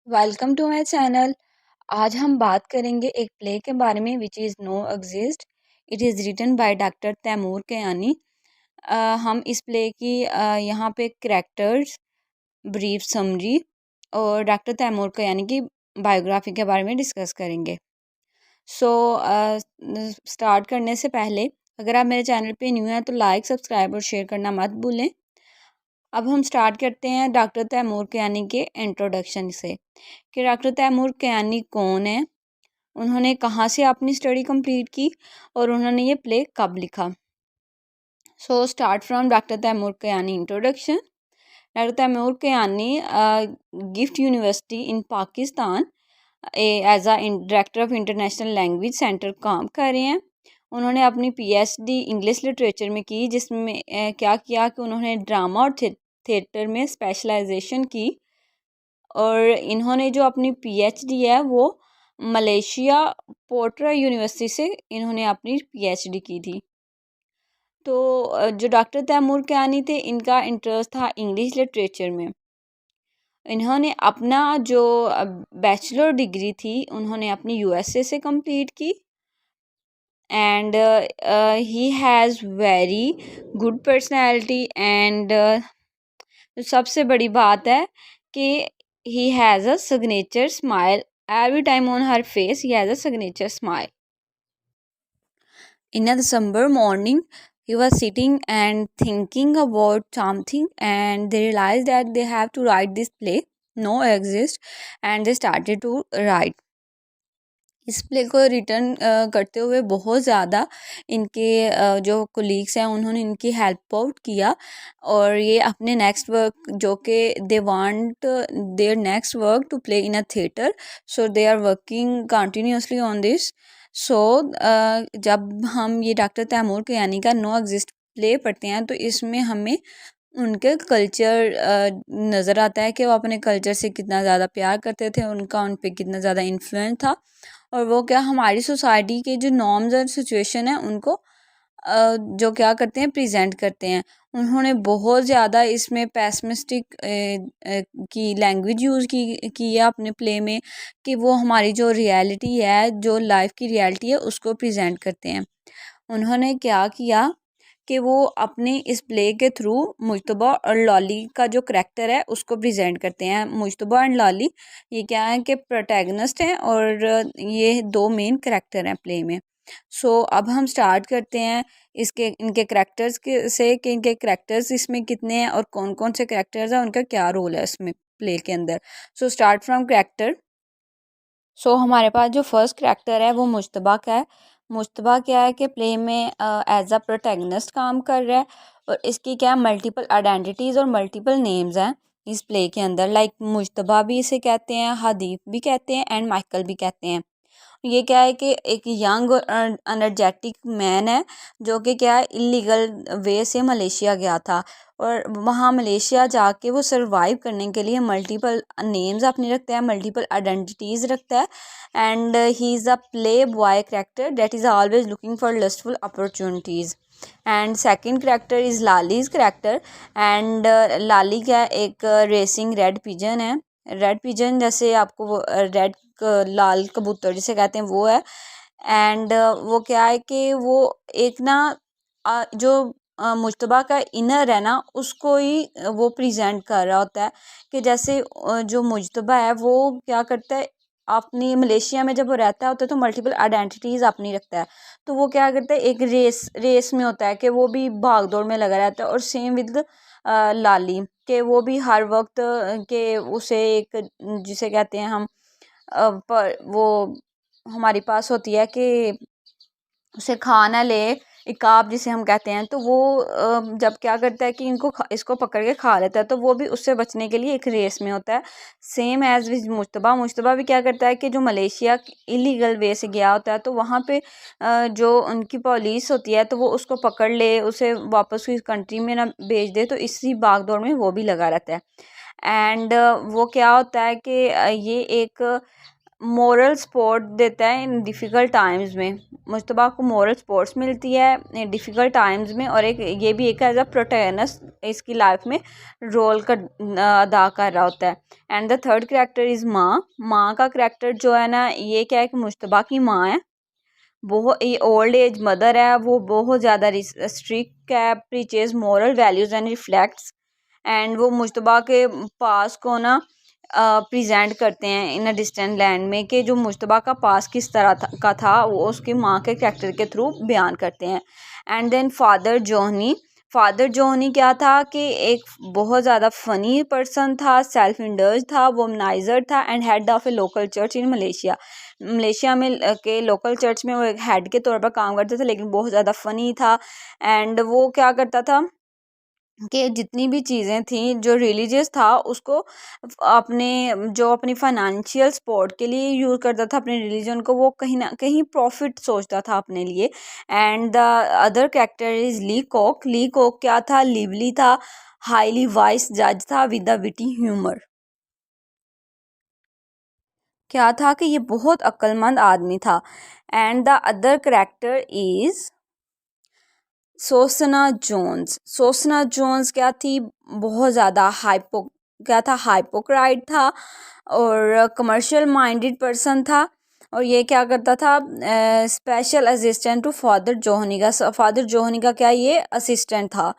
Welcome to my channel. आज हम बात करेंगे एक प्ले के बारे में which is no exist. It is written by doctor Taimur Kayani. हम इस प्ले की यहाँ पे करैक्टर्स, ब्रीफ समरी और डॉक्टर तैमूर कयानी की बायोग्राफी के बारे में डिस्कस करेंगे। सो स्टार्ट करने से पहले अगर आप मेरे चैनल पे न्यू हैं तो लाइक, सब्सक्राइब और शेयर करना मत भूलें। अब हम स्टार्ट करते हैं डॉक्टर तैमूर कयानी के इंट्रोडक्शन से कि डॉक्टर तैमूर कयानी कौन है, उन्होंने कहाँ से अपनी स्टडी कंप्लीट की और उन्होंने ये प्ले कब लिखा। So start from doctor Taimur Kayani introduction. Doctor Taimur Kayani Gift university in Pakistan as a director of international language centre काम कर रहे हैं। उन्होंने अपनी पीएचडी इंग्लिश लिटरेचर में की, जिसमें क्या किया कि उन्होंने ड्रामा और थिएटर में स्पेशलाइजेशन की और इन्होंने जो अपनी पीएचडी है वो मलेशिया पोर्ट्रा यूनिवर्सिटी से इन्होंने अपनी पीएचडी की थी। तो जो डॉक्टर तैमूर कयानी थे, इनका इंटरेस्ट था इंग्लिश लिटरेचर में। इन्होंने अपना जो बैचलर डिग्री थी उन्होंने अपनी यूएसए से कंप्लीट की and he has very good personality and सबसे बड़ी बात है कि he has a signature smile. Every time on her face he has a signature smile. In a December morning, he was sitting and thinking about something, and they realized that they have to write this play, no exist, and they started to write. इस play को return करते हुए बहुत ज़्यादा इनके जो colleagues हैं उन्होंने इनकी हेल्प आउट किया और ये अपने नेक्स्ट वर्क जो कि they want their next work to play in a theatre, so they are working continuously on this. So जब हम ये डॉक्टर तैमूर कयानी का नो एग्जिस्ट प्ले पढ़ते हैं तो इसमें हमें उनके कल्चर नज़र आता है कि वो अपने कल्चर से कितना ज़्यादा प्यार करते थे, उनका उन पे कितना ज़्यादा इन्फ्लुएंस था और वो क्या हमारी सोसाइटी के जो नॉर्म्स और सिचुएशन है उनको जो क्या करते हैं प्रेजेंट करते हैं। उन्होंने बहुत ज़्यादा इसमें पेसिमिस्टिक की लैंग्वेज यूज़ की है अपने प्ले में कि वो हमारी जो रियलिटी है, जो लाइफ की रियलिटी है उसको प्रेजेंट करते हैं। उन्होंने क्या किया कि वो अपने इस प्ले के थ्रू मुश्तबा और लॉली का जो करैक्टर है उसको प्रेजेंट करते हैं। मुश्तबा एंड लॉली ये क्या है कि प्रोटैगनिस्ट हैं और ये दो मेन करैक्टर हैं प्ले में। सो अब हम स्टार्ट करते हैं इसके इनके करैक्टर्स के से कि इनके करैक्टर्स इसमें कितने हैं और कौन कौन से करैक्टर्स हैं, उनका क्या रोल है इसमें प्ले के अंदर। So start from character. So हमारे पास जो फर्स्ट करैक्टर है वो मुश्तबा का है। मुश्तबा क्या है कि प्ले में एज अ प्रोटैगनिस्ट काम कर रहा है और इसकी क्या मल्टीपल आइडेंटिटीज़ और मल्टीपल नेम्स हैं इस प्ले के अंदर। लाइक मुश्तबा भी इसे कहते हैं, हदीफ भी कहते हैं एंड माइकल भी कहते हैं। ये क्या है कि एक यंग और एनर्जेटिक मैन है जो कि क्या है इलीगल वे से मलेशिया गया था और वहाँ मलेशिया जाके वो सरवाइव करने के लिए मल्टीपल नेम्स अपने रखता है, मल्टीपल आइडेंटिटीज़ रखता है and he is a play boy character that is always looking for lustful opportunities. And second character is Lali's character and Lali क्या एक रेसिंग रेड पिजन है। रेड पिजन जैसे आपको वो रेड लाल कबूतर जिसे कहते हैं वो है एंड वो क्या है कि वो एक ना जो मुश्तबा का इनर है ना उसको ही वो प्रेजेंट कर रहा होता है कि जैसे जो मुश्तबा है वो क्या करता है अपनी मलेशिया में जब वो रहता होता है तो मल्टीपल आइडेंटिटीज़ अपनी रखता है। तो वो क्या करता है एक रेस में होता है कि वो भी भाग दौड़ में लगा रहता है और सेम विद लाली के वो भी हर वक्त के उसे एक जिसे कहते हैं हम पर वो हमारे पास होती है कि उसे खा ना ले, इकाब जिसे हम कहते हैं। तो वो जब क्या करता है कि इसको पकड़ के खा लेता है तो वो भी उससे बचने के लिए एक रेस में होता है। Same as with Mushtaba. Mushtaba भी क्या करता है कि जो मलेशिया इलीगल वे से गया होता है तो वहाँ पे जो उनकी पुलिस होती है तो वो उसको पकड़ ले, उसे वापस उस कंट्री में ना भेज दे, तो इसी भाग दौड़ में वो भी लगा रहता है। एंड वो क्या होता है कि ये एक मोरल सपोर्ट देता है इन डिफ़िकल्ट टाइम्स में। मुश्तबा को मोरल सपोर्ट्स मिलती है डिफ़िकल्ट टाइम्स में, और एक ये भी एक एज अ प्रोटैगनिस्ट इसकी लाइफ में रोल का अदा कर रहा होता है। And the third character is माँ। माँ का करैक्टर जो है ना, ये क्या है कि मुश्तबा की माँ है, बहुत ये ओल्ड एज मदर है, वो बहुत ज़्यादा स्ट्रिक्ट है, preaches moral values and reflects. And वो मुश्तबा के पास को ना प्रेजेंट करते हैं इन अ डिस्टेंट लैंड में, कि जो मुश्तबा का पास किस तरह का था वो उसकी माँ के कैरेक्टर के थ्रू बयान करते हैं। एंड देन फादर जोहनी क्या था कि एक बहुत ज़्यादा फ़नी पर्सन था, सेल्फ इंडल्ज था, वोमनाइजर था, and head of A local church in Malaysia. Malaysia में के लोकल चर्च में वो एक हेड के तौर पर काम करता था, लेकिन बहुत ज़्यादा फ़नी था। एंड वो क्या करता था कि जितनी भी चीज़ें थी, जो रिलीजियस था उसको अपने जो अपनी फाइनेंशियल सपोर्ट के लिए यूज़ करता था अपने रिलीजन को, वो कहीं ना कहीं प्रॉफिट सोचता था अपने लिए। And the other character is Lee Cock क्या था, लिवली था, हाईली वाइस जज था विद द विटी ह्यूमर। क्या था कि ये बहुत अक्लमंद आदमी था। And the other character is Susanna Jones क्या थी, बहुत ज़्यादा हाइपोक्राइट था और कमर्शियल माइंडेड पर्सन था। और ये क्या करता था, special assistant to father Johnny का क्या ये असिस्टेंट था।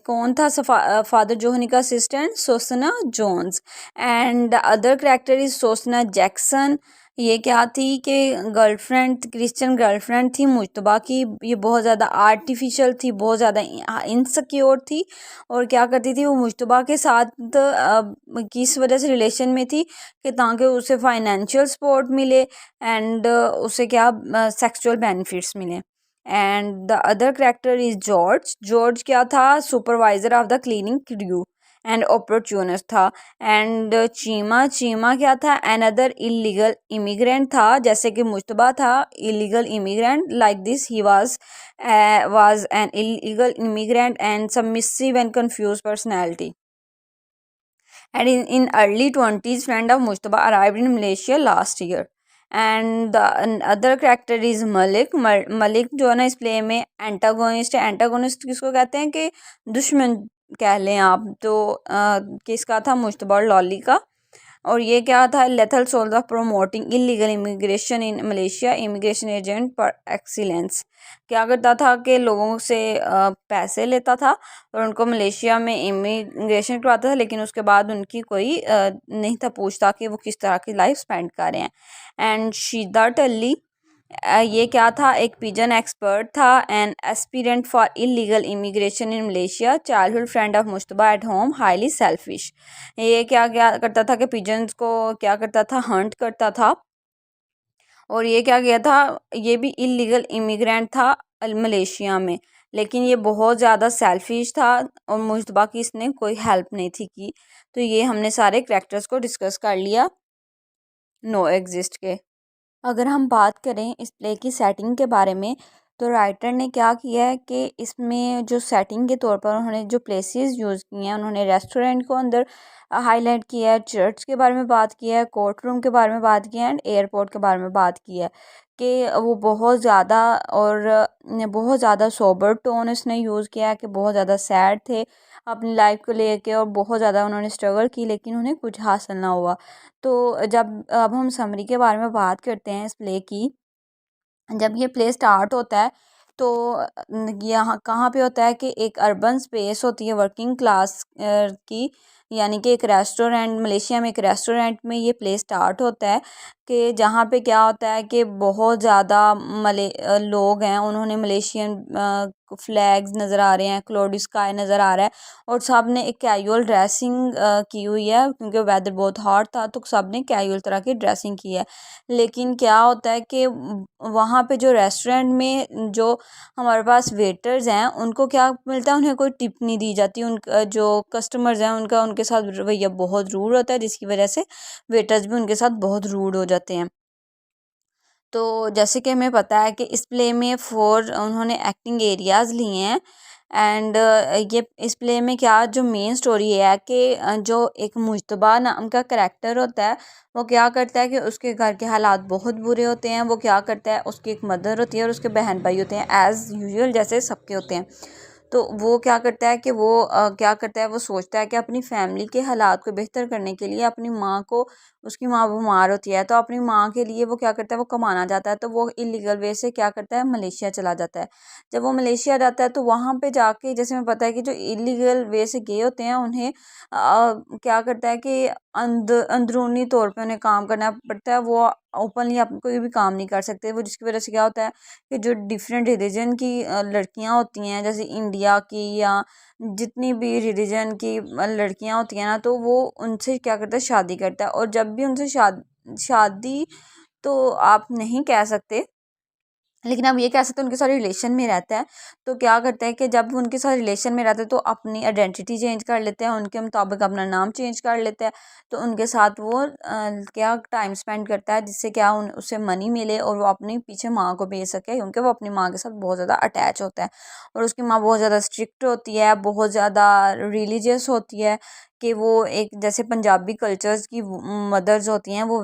कौन था फादर जोहनी का assistant, Susanna Jones. And other character is Susanna Jackson. ये क्या थी कि गर्लफ्रेंड, क्रिश्चियन गर्लफ्रेंड थी मुश्तबा की। ये बहुत ज़्यादा आर्टिफिशियल थी, बहुत ज़्यादा इनसिक्योर थी, और क्या करती थी वो मुश्तबा के साथ किस वजह से रिलेशन में थी कि ताकि उसे फाइनेंशियल सपोर्ट मिले एंड उसे क्या सेक्सुअल बेनिफिट्स मिले। And the other character is George क्या था, supervisor of the cleaning crew and opportunist था। एंड चीमा क्या था, अनदर इलीगल इमिग्रेंट था, जैसे कि मुश्तबा था illegal immigrant, like this he was an illegal immigrant and submissive and confused personality. And in early 20s, friend of Mustafa arrived in Malaysia last year. And the other character is Malik जो है ना इस play में antagonist है। Antagonist किसको कहते हैं कि दुश्मन कह लें आप तो, किसका था, मुश्तबा और लॉली का। और ये क्या था, lethal souls of promoting illegal immigration in Malaysia, immigration agent पर एक्सीलेंस। क्या करता था कि लोगों से पैसे लेता था और उनको मलेशिया में इमिग्रेशन करवाता था, लेकिन उसके बाद उनकी कोई नहीं था पूछता कि वो किस तरह की लाइफ स्पेंड कर रहे हैं। एंड शीदा टल्ली ये क्या था, एक पिजन एक्सपर्ट था, and aspirant for illegal immigration in Malaysia, childhood friend of Mushtaba at home, highly selfish. ये क्या क्या करता था कि पिजन्स को क्या करता था, हंट करता था। और ये क्या किया था, ये भी इलीगल इमिग्रेंट था मलेशिया में, लेकिन ये बहुत ज़्यादा सेल्फिश था और मुश्तबा की इसने कोई हेल्प नहीं थी की। तो ये हमने सारे करेक्टर्स को डिस्कस कर लिया नो एग्जिस्ट के। अगर हम बात करें इस प्ले की सेटिंग के बारे में, तो राइटर ने क्या किया है कि इसमें जो सेटिंग के तौर पर उन्होंने जो प्लेसेस यूज़ किए हैं, उन्होंने रेस्टोरेंट को अंदर हाईलाइट किया है, चर्च के बारे में बात किया है, कोर्ट रूम के बारे में बात किया है, एंड एयरपोर्ट के बारे में बात किया है कि वो बहुत ज़्यादा और बहुत ज़्यादा सोबर टोन इसने यूज़ किया है कि बहुत ज़्यादा सैड थे अपनी लाइफ को लेके और बहुत ज़्यादा उन्होंने स्ट्रगल की, लेकिन उन्हें कुछ हासिल ना हुआ। तो जब अब हम समरी के बारे में बात करते हैं इस प्ले की, जब ये प्ले स्टार्ट होता है तो यहाँ कहाँ पे होता है कि एक अर्बन स्पेस होती है वर्किंग क्लास की, यानी कि एक रेस्टोरेंट, मलेशिया में एक रेस्टोरेंट में ये प्ले स्टार्ट होता है कि जहाँ पे क्या होता है कि बहुत ज़्यादा लोग हैं, उन्होंने मलेशियन फ्लैग्स नज़र आ रहे हैं, क्लाउडी स्काई नज़र आ रहा है, और सब ने एक कैजुअल ड्रेसिंग की हुई है क्योंकि वेदर बहुत हॉट था, तो सब ने कैजुअल तरह की ड्रेसिंग की है। लेकिन क्या होता है कि वहाँ पे जो रेस्टोरेंट में जो हमारे पास वेटर्स हैं उनको क्या मिलता है, उन्हें कोई टिप नहीं दी जाती। उनका जो कस्टमर्स हैं उनका उनके साथ रवैया बहुत रूड होता है, जिसकी वजह से वेटर्स भी उनके साथ बहुत रूड हो जाते हैं। तो जैसे कि हमें पता है कि इस प्ले में 4 उन्होंने एक्टिंग एरियाज़ लिए हैं, एंड ये इस प्ले में क्या जो मेन स्टोरी है कि जो एक मुश्तबा नाम का करैक्टर होता है, वो क्या करता है कि उसके घर के हालात बहुत बुरे होते हैं। वो क्या करता है, उसकी एक मदर होती है और उसके बहन भाई होते हैं, एज़ यूजुअल जैसे सबके होते हैं। तो वो क्या करता है कि वो क्या करता है, वो सोचता है कि अपनी फैमिली के हालात को बेहतर करने के लिए अपनी माँ को, उसकी माँ बीमार होती है तो अपनी माँ के लिए वो क्या करता है, वो कमाना जाता है। तो वो इलीगल वे से क्या करता है, मलेशिया चला जाता है। जब वो मलेशिया जाता है तो वहाँ पे जाके, जैसे हमें पता है कि जो इलीगल वे से गए होते हैं उन्हें क्या करता है कि अंदरूनी तौर पे उन्हें काम करना पड़ता है। वो ओपनली आप कोई भी काम नहीं कर सकते। वो जिसकी वजह से क्या होता है कि जो डिफरेंट रिलीजन की लड़कियां होती हैं, जैसे इंडिया की या जितनी भी रिलीजन की लड़कियां होती हैं ना, तो वो उनसे क्या करता है, शादी करता है। और जब भी उनसे शादी तो आप नहीं कह सकते, लेकिन आप ये कह सकते हैं उनके साथ रिलेशन में रहता है। तो क्या करता है कि जब वो उनके साथ रिलेशन में रहता है तो अपनी आइडेंटिटी चेंज कर लेते हैं, उनके मुताबिक अपना नाम चेंज कर लेता है। तो उनके साथ वो क्या टाइम स्पेंड करता है, जिससे क्या उससे मनी मिले और वो अपनी पीछे माँ को भेज सके, क्योंकि वो अपनी माँ के साथ बहुत ज़्यादा अटैच होता है। और उसकी माँ बहुत ज़्यादा स्ट्रिक्ट होती है, बहुत ज़्यादा रिलीजियस होती है, कि वो एक जैसे पंजाबी कल्चर्स की मदर्स होती हैं वो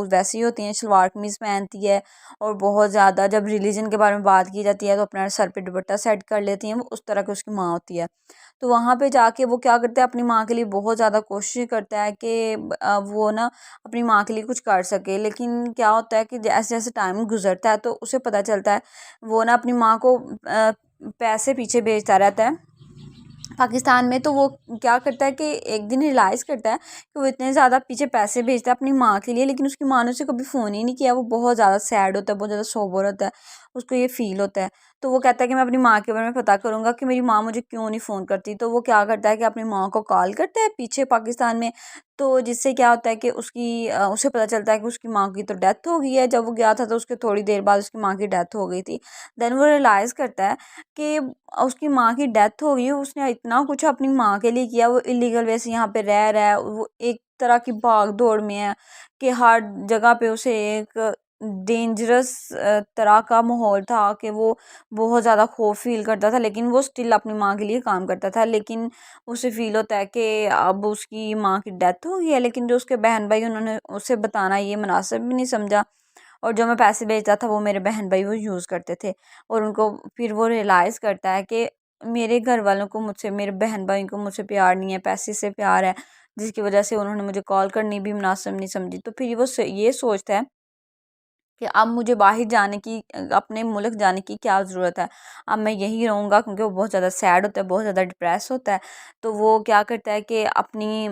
वैसी होती हैं, शलवार कमीज़ पहनती है। और बहुत ज़्यादा जब रिलीजन के बारे में बात की जाती है तो अपना सर पे दुपट्टा सेट कर लेती हैं, वो उस तरह की उसकी माँ होती है। तो वहाँ पे जाके वो क्या करता है, अपनी माँ के लिए बहुत ज़्यादा कोशिश करता है कि वो ना अपनी माँ के लिए कुछ कर सके। लेकिन क्या होता है कि जैसे जैसे टाइम गुजरता है तो उसे पता चलता है, वो ना अपनी माँ को पैसे पीछे भेजता रहता है पाकिस्तान में। तो वो क्या करता है कि एक दिन रियलाइज़ करता है कि वो इतने ज़्यादा पीछे पैसे भेजता है अपनी माँ के लिए, लेकिन उसकी माँ ने उसे कभी फ़ोन ही नहीं किया। वो बहुत ज़्यादा सैड होता है, बहुत ज़्यादा सोबर होता है, उसको ये फ़ील होता है। तो वो कहता है कि मैं अपनी माँ के बारे में पता करूँगा कि मेरी माँ मुझे क्यों नहीं फ़ोन करती। तो वो क्या करता है कि अपनी माँ को कॉल करता है पीछे पाकिस्तान में। तो जिससे क्या होता है कि उसे पता चलता है कि उसकी माँ की तो डेथ हो गई है। जब वो गया था तो उसके थोड़ी देर बाद उसकी माँ की डेथ हो गई थी। देन वो रियलाइज़ करता है कि उसकी माँ की डेथ हो गई, उसने इतना कुछ अपनी माँ के लिए किया, वो इलीगल वे से यहाँ पे रह रहा है, वो एक तरह की भाग दौड़ में है कि हर जगह पे उसे एक डेंजरस तरह का माहौल था कि वो बहुत ज़्यादा खौफ फील करता था, लेकिन वो स्टिल अपनी माँ के लिए काम करता था। लेकिन उसे फील होता है कि अब उसकी माँ की डेथ हो गई है, लेकिन जो उसके बहन भाई उन्होंने उसे बताना ये मुनासिब भी नहीं समझा। और जो मैं पैसे भेजता था वो मेरे बहन भाई वो यूज़ करते थे। और उनको फिर वो रियलाइज़ करता है कि मेरे घर वालों को मुझसे, मेरे बहन भाई को मुझसे प्यार नहीं है, पैसे से प्यार है, जिसकी वजह से उन्होंने मुझे कॉल करनी भी मुनासिब नहीं समझी। तो फिर वो ये सोचता है कि अब मुझे बाहर जाने की, अपने मुल्क जाने की क्या ज़रूरत है, अब मैं यहीं रहूँगा। क्योंकि वो बहुत ज़्यादा सैड होता है, बहुत ज़्यादा डिप्रेस होता है। तो वो क्या करता है कि अपनी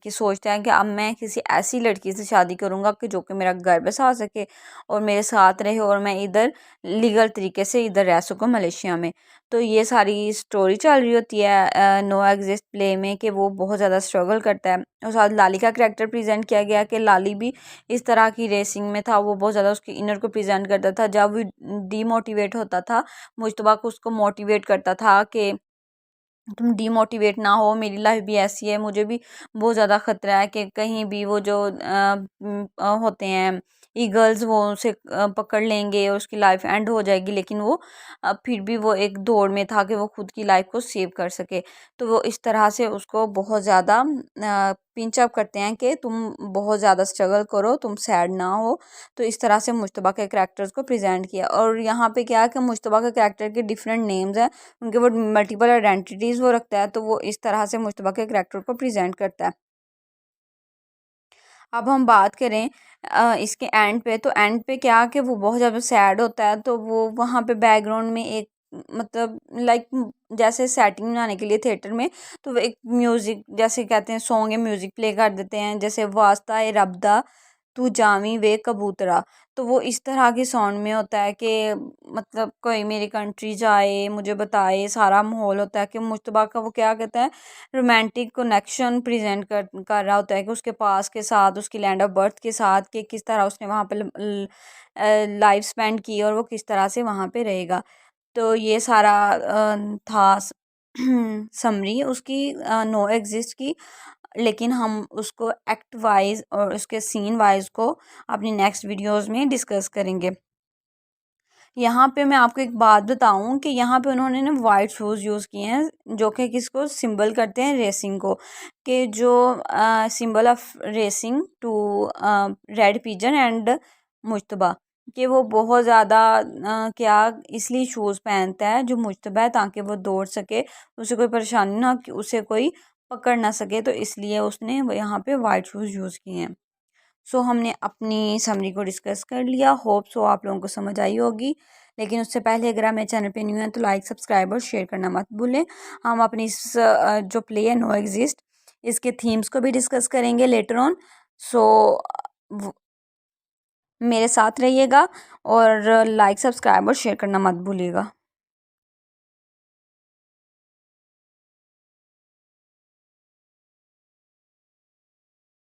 कि सोचता है कि अब मैं किसी ऐसी लड़की से शादी करूँगा कि जो कि मेरा घर बसा सके और मेरे साथ रहे, और मैं इधर लीगल तरीके से इधर रह सकूँ मलेशिया में। तो ये सारी स्टोरी चल रही होती है नो एग्जिस्ट प्ले में, कि वो बहुत ज़्यादा स्ट्रगल करता है। और साथ लाली का करैक्टर प्रेजेंट किया गया कि लाली भी इस तरह की रेसिंग में था। वो बहुत ज़्यादा उसके इनर को प्रेजेंट करता था। जब वो डीमोटिवेट होता था, मुश्तबा को उसको मोटिवेट करता था कि तुम डीमोटिवेट ना हो, मेरी लाइफ भी ऐसी है, मुझे भी बहुत ज़्यादा ख़तरा है कि कहीं भी वो जो होते हैं ईगल्स, वो उसे पकड़ लेंगे और उसकी लाइफ एंड हो जाएगी। लेकिन वो फिर भी वो एक दौड़ में था कि वो खुद की लाइफ को सेव कर सके। तो वो इस तरह से उसको बहुत ज़्यादा पिंच अप करते हैं कि तुम बहुत ज़्यादा स्ट्रगल करो, तुम सैड ना हो। तो इस तरह से मुश्तबा के करैक्टर्स को प्रेजेंट किया। और यहाँ पे क्या है कि मुश्तबा के करैक्टर के डिफरेंट नेम्स हैं, उनके वो मल्टीपल आइडेंटिटीज़ वो रखता है। तो वो इस तरह से मुश्तबा के करैक्टर को प्रेजेंट करता है। अब हम बात करें इसके एंड पे, तो एंड पे क्या कि वो बहुत ज़्यादा सैड होता है। तो वो वहाँ पे बैकग्राउंड में एक मतलब लाइक जैसे सेटिंग बनाने के लिए थिएटर में, तो वो एक म्यूज़िक जैसे कहते हैं सॉन्ग या म्यूज़िक प्ले कर देते हैं, जैसे वास्ता ए रब दा तू जामी वे कबूतरा। तो वो इस तरह के साउंड में होता है कि मतलब कोई मेरी कंट्री जाए मुझे बताए, सारा माहौल होता है कि मुश्तबा का वो क्या कहता है, रोमांटिक कनेक्शन प्रेजेंट कर रहा होता है कि उसके पास के साथ, उसकी लैंड ऑफ बर्थ के साथ, कि किस तरह उसने वहाँ पे लाइफ स्पेंड की और वो किस तरह से वहाँ पे रहेगा। तो ये सारा था समरी उसकी नो एग्जिस्ट की। लेकिन हम उसको एक्ट वाइज और उसके सीन वाइज को अपनी नेक्स्ट वीडियोस में डिस्कस करेंगे। यहाँ पे मैं आपको एक बात बताऊँ कि यहाँ पे उन्होंने ना वाइट शूज़ यूज़ किए हैं जो कि किसको सिंबल करते हैं रेसिंग को, कि जो symbol of racing two red pigeon and मुश्तबा, कि वो बहुत ज़्यादा क्या इसलिए शूज़ पहनता है जो मुश्तबा है, ताकि वो दौड़ सके, उसे कोई परेशानी ना, कि उसे कोई पकड़ ना सके, तो इसलिए उसने यहाँ पे वाइट शूज़ यूज़ किए हैं। सो हमने अपनी समरी को डिस्कस कर लिया। होप सो आप लोगों को समझ आई होगी। लेकिन उससे पहले अगर आप मेरे चैनल पे न्यू हैं तो लाइक सब्सक्राइब और शेयर करना मत भूलें। हम अपनी इस जो प्ले है नो एग्जिस्ट, इसके थीम्स को भी डिस्कस करेंगे लेटर ऑन। सो मेरे साथ रहिएगा और लाइक सब्सक्राइब और शेयर करना मत भूलिएगा।